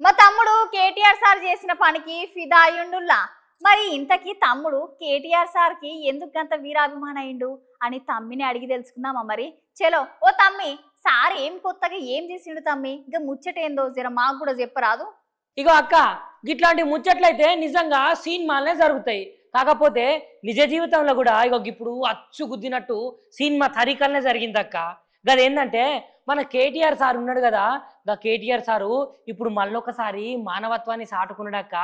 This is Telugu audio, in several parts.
మా తమ్ముడు కేటీఆర్ సార్ చేసిన పనికి ఫిదా అయ్యుండుల్లా. మరి ఇంతకీ తమ్ముడు కేటీఆర్ సార్ కి ఎందుకు గంత వీరాభిమాన అయిండు అని తమ్మిని అడిగి తెలుసుకుందామా మరి. చలో ఓ తమ్మి, సార్ ఏం కొత్తగా ఏం చేసిండు తమ్మి? ఇక ముచ్చటేందో జర మాకు కూడా చెప్పరాదు. ఇగో అక్క, గిట్లాంటి ముచ్చట్లయితే నిజంగా సినిమాలనే జరుగుతాయి. కాకపోతే నిజ జీవితంలో కూడా ఇగో ఇప్పుడు అచ్చు గుద్దినట్టు సినిమా తరీకలనే జరిగింది అక్క. గదేంటంటే మన కేటీఆర్ సార్ ఉన్నాడు కదా, గా కేటీఆర్ సారు ఇప్పుడు మళ్ళొకసారి మానవత్వాన్ని సాటుకున్నాడక్క.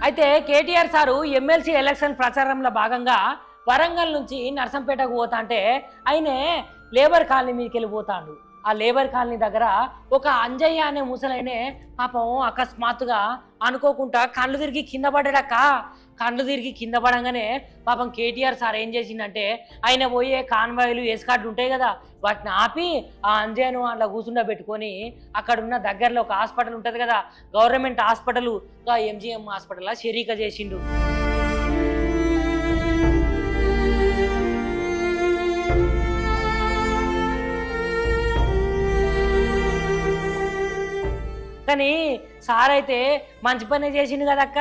అయితే కేటీఆర్ సారు ఎమ్మెల్సీ ఎలక్షన్ ప్రచారంలో భాగంగా వరంగల్ నుంచి నర్సంపేటకు పోతా అంటే ఆయనే లేబర్ కాలనీ మీదకి వెళ్ళిపోతాడు. ఆ లేబర్ కాలనీ దగ్గర ఒక అంజయ్య అనే ముసలైనే పాపం అకస్మాత్తుగా అనుకోకుండా కళ్ళు తిరిగి కింద పడ్డాడక్క. కళ్ళు తిరిగి కింద పడంగానే పాపం కేటీఆర్ సార్ ఏం చేసిందంటే ఆయన పోయే కాన్వాయ్లు ఎస్కార్డులు ఉంటాయి కదా, వాటిని ఆపి ఆ అంజయ్యను అట్లా కూర్చుండబెట్టుకొని అక్కడున్న దగ్గరలో ఒక హాస్పిటల్ ఉంటుంది కదా, గవర్నమెంట్ హాస్పిటల్, ఎంజిఎం హాస్పిటల్ షరీక చేసిండు. కానీ సార్ అయితే మంచి పనే చేసిండు కదక్క.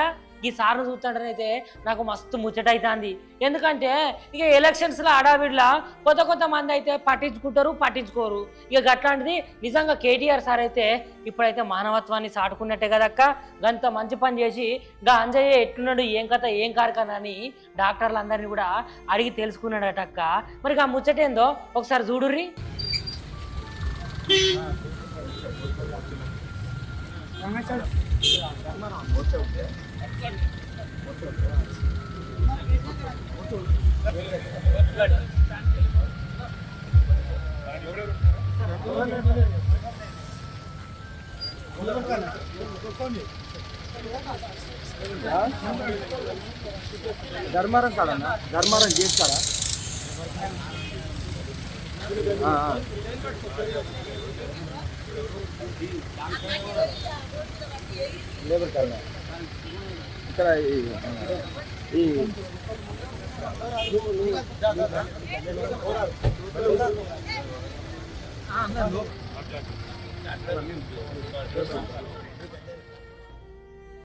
ఈ సార్ను చూస్తాడనైతే నాకు మస్తు ముచ్చట అవుతుంది. ఎందుకంటే ఇక ఎలక్షన్స్లో అడావిడిలా కొత్త మంది అయితే పట్టించుకోరు. ఇక గట్లాంటిది నిజంగా కేటీఆర్ సార్ అయితే ఇప్పుడైతే మానవత్వాన్ని సాటుకున్నట్టే కదక్క. గంత మంచి పని చేసి గా అంజయ్య ఎట్లున్నాడు, ఏం కథ, ఏం కార్ఖానా అని డాక్టర్లు అందరినీ కూడా అడిగి తెలుసుకున్నాడటక్క. మరి ఆ ముచ్చటేందో ఒకసారి చూడుర్రి. ధర్మారం కాడన్నా, ధర్మారం చేస్తారా? లేబర్ కాడ ఇక్కడ ఈ